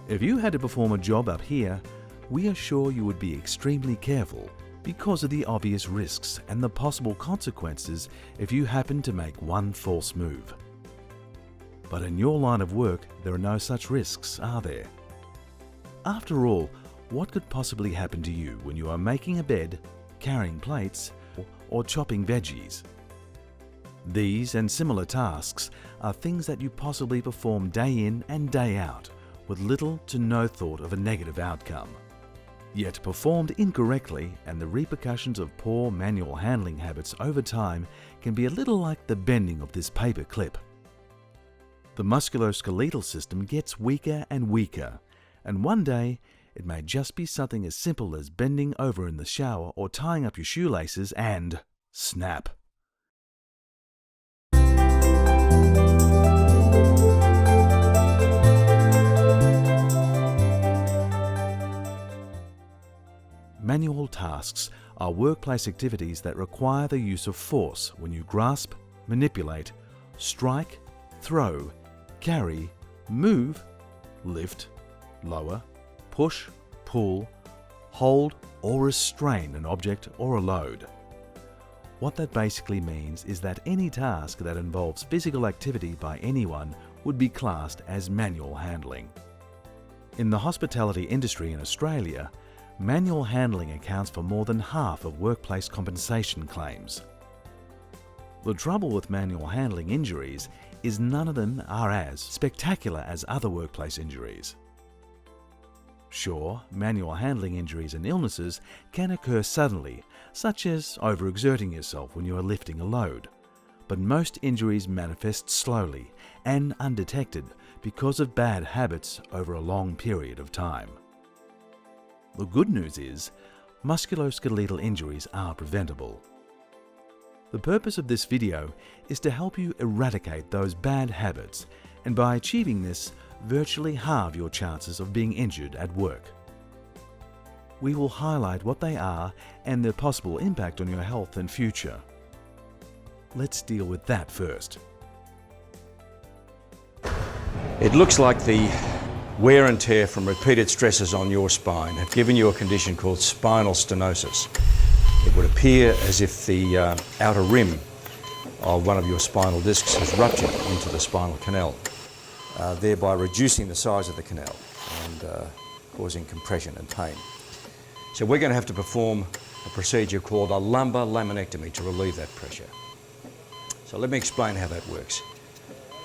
If you had to perform a job up here, we are sure you would be extremely careful because of the obvious risks and the possible consequences if you happen to make one false move. But in your line of work, there are no such risks, are there? After all, what could possibly happen to you when you are making a bed, carrying plates, or chopping veggies? These and similar tasks are things that you possibly perform day in and day out with little to no thought of a negative outcome. Yet performed incorrectly, and the repercussions of poor manual handling habits over time can be a little like the bending of this paper clip. The musculoskeletal system gets weaker and weaker, and one day it may just be something as simple as bending over in the shower or tying up your shoelaces and snap. Manual tasks are workplace activities that require the use of force when you grasp, manipulate, strike, throw, carry, move, lift, lower, push, pull, hold, or restrain an object or a load. What that basically means is that any task that involves physical activity by anyone would be classed as manual handling. In the hospitality industry in Australia, manual handling accounts for more than half of workplace compensation claims. The trouble with manual handling injuries is none of them are as spectacular as other workplace injuries. Sure, manual handling injuries and illnesses can occur suddenly, such as overexerting yourself when you are lifting a load, but most injuries manifest slowly and undetected because of bad habits over a long period of time. The good news is, musculoskeletal injuries are preventable. The purpose of this video is to help you eradicate those bad habits, and by achieving this, virtually halve your chances of being injured at work. We will highlight what they are and their possible impact on your health and future. Let's deal with that first. It looks like the wear and tear from repeated stresses on your spine have given you a condition called spinal stenosis. It would appear as if the outer rim of one of your spinal discs has ruptured into the spinal canal, thereby reducing the size of the canal and causing compression and pain. So we're going to have to perform a procedure called a lumbar laminectomy to relieve that pressure. So let me explain how that works.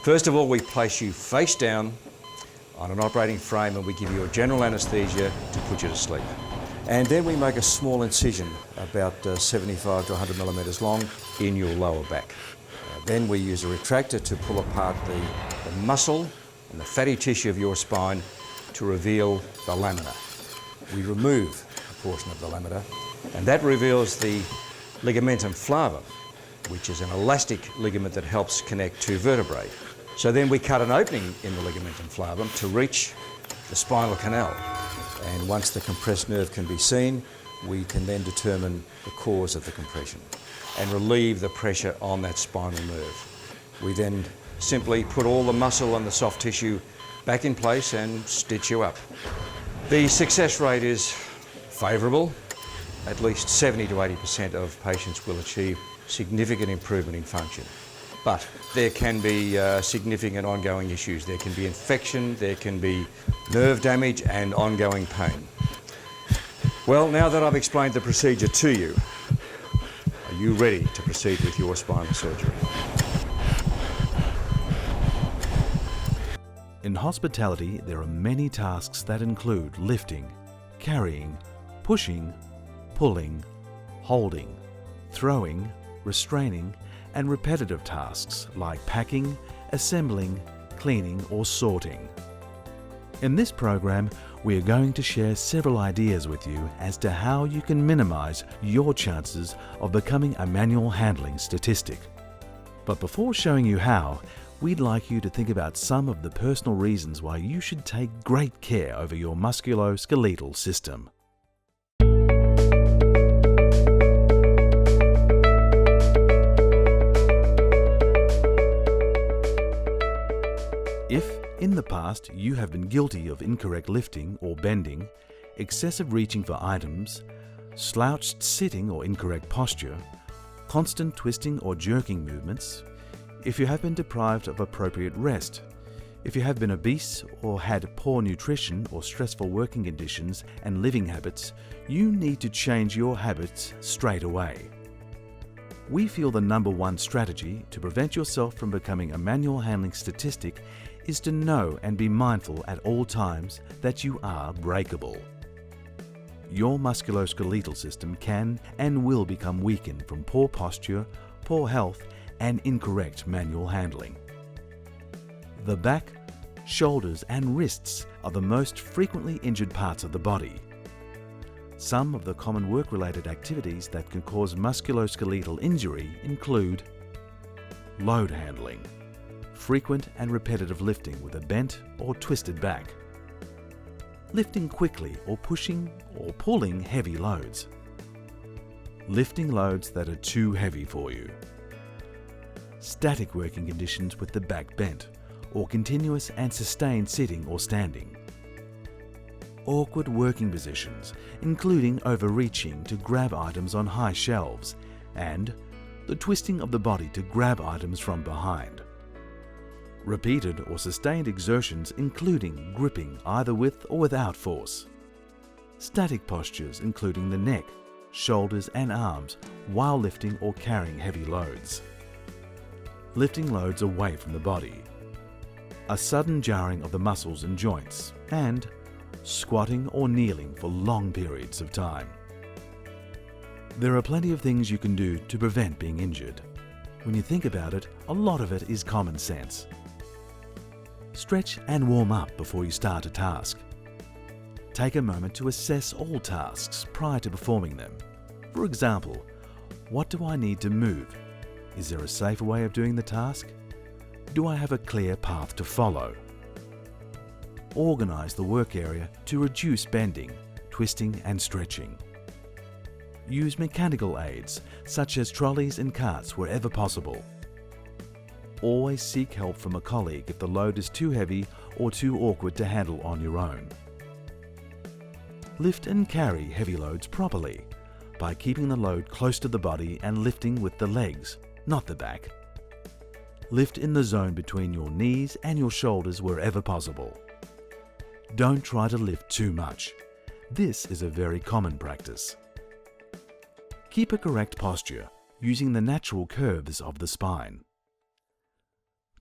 First of all, we place you face down on an operating frame and we give you a general anaesthesia to put you to sleep. And then we make a small incision about 75 to 100 millimetres long in your lower back. Then we use a retractor to pull apart the muscle and the fatty tissue of your spine to reveal the lamina. We remove a portion of the lamina and that reveals the ligamentum flavum, which is an elastic ligament that helps connect two vertebrae. So then we cut an opening in the ligamentum flavum to reach the spinal canal. And once the compressed nerve can be seen, we can then determine the cause of the compression and relieve the pressure on that spinal nerve. We then simply put all the muscle and the soft tissue back in place and stitch you up. The success rate is favourable. At least 70 to 80% of patients will achieve significant improvement in function. But there can be significant ongoing issues. There can be infection, there can be nerve damage and ongoing pain. Well, now that I've explained the procedure to you, are you ready to proceed with your spinal surgery? In hospitality, there are many tasks that include lifting, carrying, pushing, pulling, holding, throwing, restraining, and repetitive tasks like packing, assembling, cleaning, or sorting. In this program, we are going to share several ideas with you as to how you can minimize your chances of becoming a manual handling statistic. But before showing you how, we'd like you to think about some of the personal reasons why you should take great care over your musculoskeletal system. If, In the past, you have been guilty of incorrect lifting or bending, excessive reaching for items, slouched sitting or incorrect posture, constant twisting or jerking movements, if you have been deprived of appropriate rest, if you have been obese or had poor nutrition or stressful working conditions and living habits, you need to change your habits straight away. We feel the number one strategy to prevent yourself from becoming a manual handling statistic is to know and be mindful at all times that you are breakable. Your musculoskeletal system can and will become weakened from poor posture, poor health, and incorrect manual handling. The back, shoulders, and wrists are the most frequently injured parts of the body. Some of the common work-related activities that can cause musculoskeletal injury include load handling, frequent and repetitive lifting with a bent or twisted back, lifting quickly or pushing or pulling heavy loads, lifting loads that are too heavy for you, static working conditions with the back bent, or continuous and sustained sitting or standing, awkward working positions, including overreaching to grab items on high shelves, and the twisting of the body to grab items from behind. Repeated or sustained exertions including gripping either with or without force. Static postures including the neck, shoulders and arms while lifting or carrying heavy loads. Lifting loads away from the body. A sudden jarring of the muscles and joints, and squatting or kneeling for long periods of time. There are plenty of things you can do to prevent being injured. When you think about it, a lot of it is common sense. Stretch and warm up before you start a task. Take a moment to assess all tasks prior to performing them. For example, what do I need to move? Is there a safer way of doing the task? Do I have a clear path to follow? Organize the work area to reduce bending, twisting and stretching. Use mechanical aids such as trolleys and carts wherever possible. Always seek help from a colleague if the load is too heavy or too awkward to handle on your own. Lift and carry heavy loads properly by keeping the load close to the body and lifting with the legs, not the back. Lift in the zone between your knees and your shoulders wherever possible. Don't try to lift too much. This is a very common practice. Keep a correct posture using the natural curves of the spine.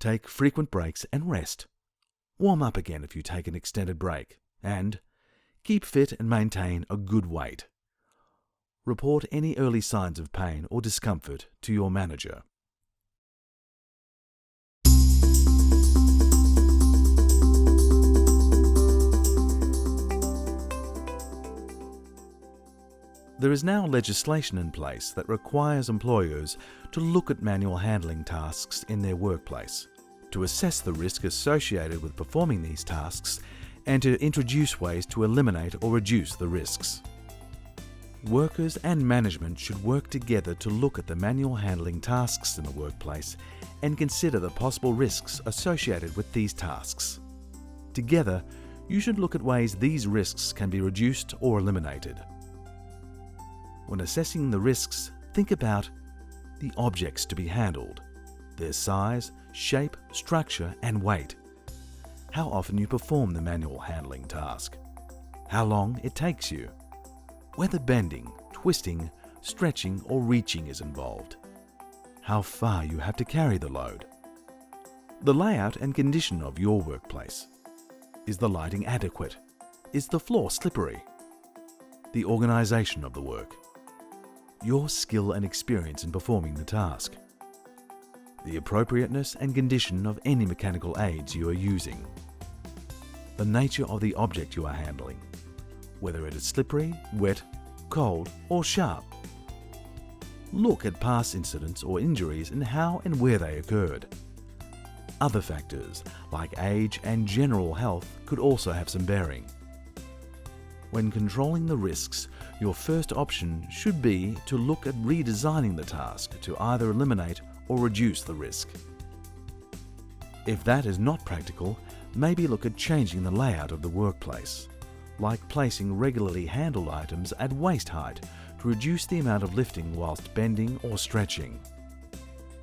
Take frequent breaks and rest. Warm up again if you take an extended break, and keep fit and maintain a good weight. Report any early signs of pain or discomfort to your manager. There is now legislation in place that requires employers to look at manual handling tasks in their workplace, to assess the risk associated with performing these tasks, and to introduce ways to eliminate or reduce the risks. Workers and management should work together to look at the manual handling tasks in the workplace and consider the possible risks associated with these tasks. Together, you should look at ways these risks can be reduced or eliminated. When assessing the risks, think about the objects to be handled, their size, shape, structure, and weight, how often you perform the manual handling task, how long it takes you, whether bending, twisting, stretching, or reaching is involved, how far you have to carry the load, the layout and condition of your workplace. Is the lighting adequate? Is the floor slippery? The organization of the work. Your skill and experience in performing the task. The appropriateness and condition of any mechanical aids you are using. The nature of the object you are handling, whether it is slippery, wet, cold, or sharp. Look at past incidents or injuries and how and where they occurred. Other factors like age and general health could also have some bearing. When controlling the risks, your first option should be to look at redesigning the task to either eliminate or reduce the risk. If that is not practical, maybe look at changing the layout of the workplace, like placing regularly handled items at waist height to reduce the amount of lifting whilst bending or stretching.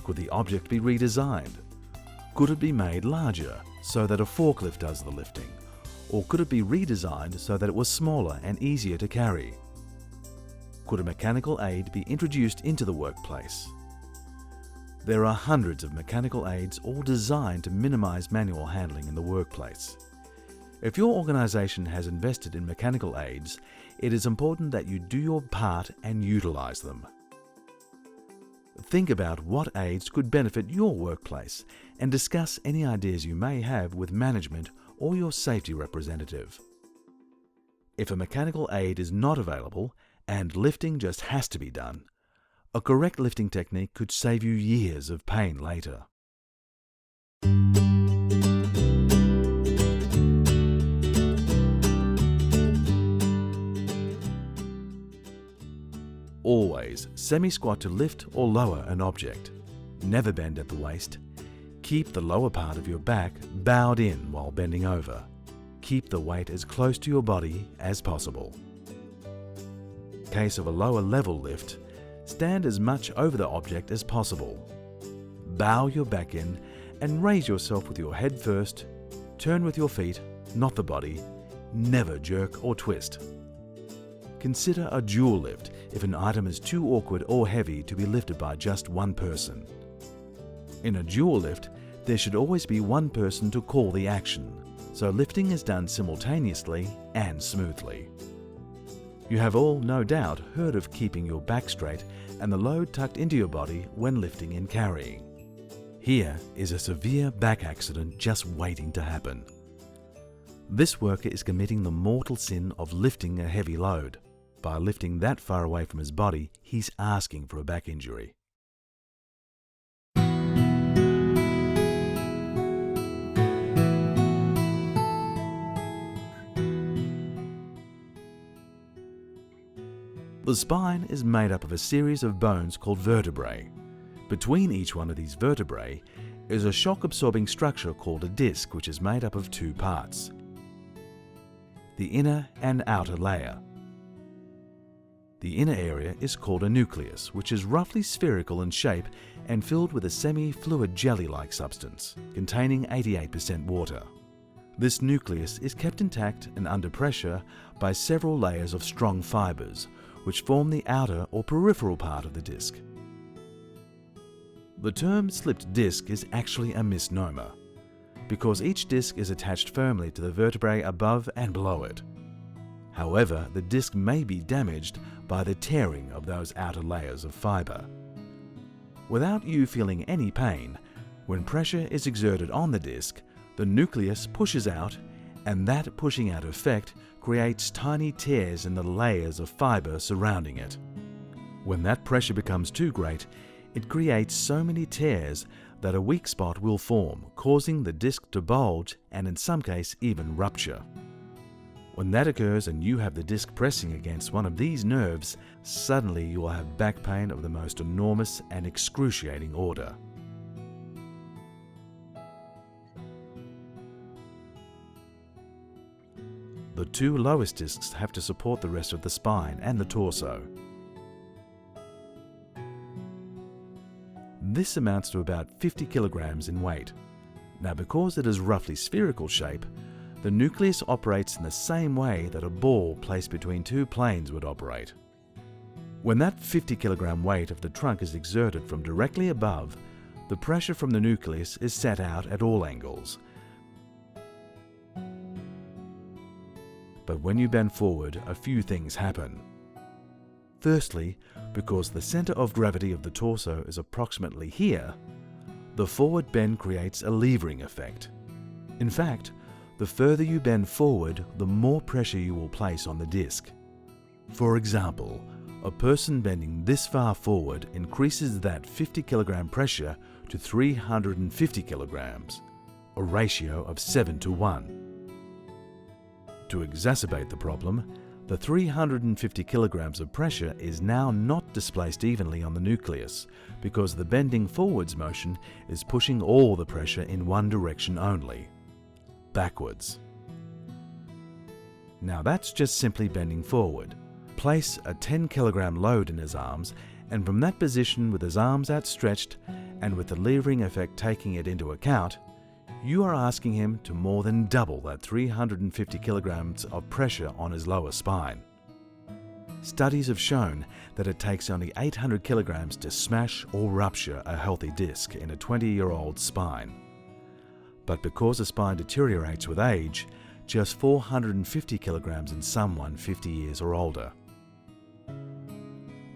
Could the object be redesigned? Could it be made larger so that a forklift does the lifting? Or could it be redesigned so that it was smaller and easier to carry? Could a mechanical aid be introduced into the workplace? There are hundreds of mechanical aids all designed to minimize manual handling in the workplace. If your organization has invested in mechanical aids, it is important that you do your part and utilize them. Think about what aids could benefit your workplace and discuss any ideas you may have with management or your safety representative. If a mechanical aid is not available and lifting just has to be done, a correct lifting technique could save you years of pain later. Always semi-squat to lift or lower an object. Never bend at the waist. Keep the lower part of your back bowed in while bending over. Keep the weight as close to your body as possible. Case of a lower level lift, stand as much over the object as possible. Bow your back in and raise yourself with your head first. Turn with your feet, not the body. Never jerk or twist. Consider a dual lift if an item is too awkward or heavy to be lifted by just one person. In a dual lift, there should always be one person to call the action, so lifting is done simultaneously and smoothly. You have all, no doubt, heard of keeping your back straight and the load tucked into your body when lifting and carrying. Here is a severe back accident just waiting to happen. This worker is committing the mortal sin of lifting a heavy load. By lifting that far away from his body, he's asking for a back injury. The spine is made up of a series of bones called vertebrae. Between each one of these vertebrae is a shock-absorbing structure called a disc, which is made up of two parts: the inner and outer layer. The inner area is called a nucleus, which is roughly spherical in shape and filled with a semi-fluid jelly-like substance containing 88% water. This nucleus is kept intact and under pressure by several layers of strong fibers, which form the outer or peripheral part of the disc. The term slipped disc is actually a misnomer, because each disc is attached firmly to the vertebrae above and below it. However, the disc may be damaged by the tearing of those outer layers of fiber. Without you feeling any pain, when pressure is exerted on the disc, the nucleus pushes out, and that pushing out effect creates tiny tears in the layers of fiber surrounding it. When that pressure becomes too great, it creates so many tears that a weak spot will form, causing the disc to bulge and in some cases even rupture. When that occurs and you have the disc pressing against one of these nerves, suddenly you will have back pain of the most enormous and excruciating order. The two lowest discs have to support the rest of the spine and the torso. This amounts to about 50 kilograms in weight. Now, because it is roughly spherical shape, the nucleus operates in the same way that a ball placed between two planes would operate. When that 50 kilogram weight of the trunk is exerted from directly above, the pressure from the nucleus is set out at all angles. But when you bend forward, a few things happen. Firstly, because the center of gravity of the torso is approximately here, the forward bend creates a levering effect. In fact, the further you bend forward, the more pressure you will place on the disc. For example, a person bending this far forward increases that 50 kilogram pressure to 350 kilograms, a ratio of 7:1. To exacerbate the problem, the 350 kilograms of pressure is now not displaced evenly on the nucleus because the bending forwards motion is pushing all the pressure in one direction only. backwards. Now that's just simply bending forward. Place a 10 kilogram load in his arms, and from that position with his arms outstretched and with the levering effect taking it into account, you are asking him to more than double that 350 kilograms of pressure on his lower spine. Studies have shown that it takes only 800 kilograms to smash or rupture a healthy disc in a 20-year-old spine. But because the spine deteriorates with age, just 450 kilograms in someone 50 years or older.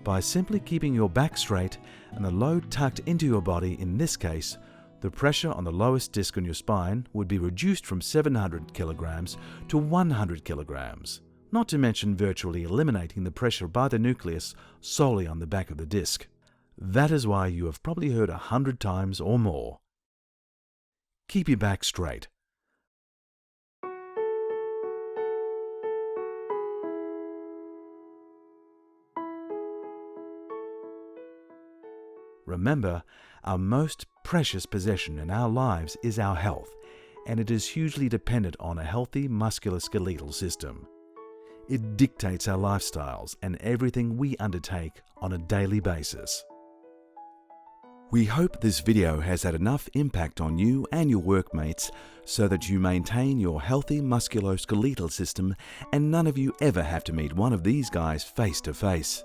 By simply keeping your back straight and the load tucked into your body, in this case, the pressure on the lowest disc on your spine would be reduced from 700 kilograms to 100 kilograms, not to mention virtually eliminating the pressure by the nucleus solely on the back of the disc. That is why you have probably heard 100 times or more, keep your back straight. Remember, our most precious possession in our lives is our health, and it is hugely dependent on a healthy musculoskeletal system. It dictates our lifestyles and everything we undertake on a daily basis. We hope this video has had enough impact on you and your workmates so that you maintain your healthy musculoskeletal system and none of you ever have to meet one of these guys face to face.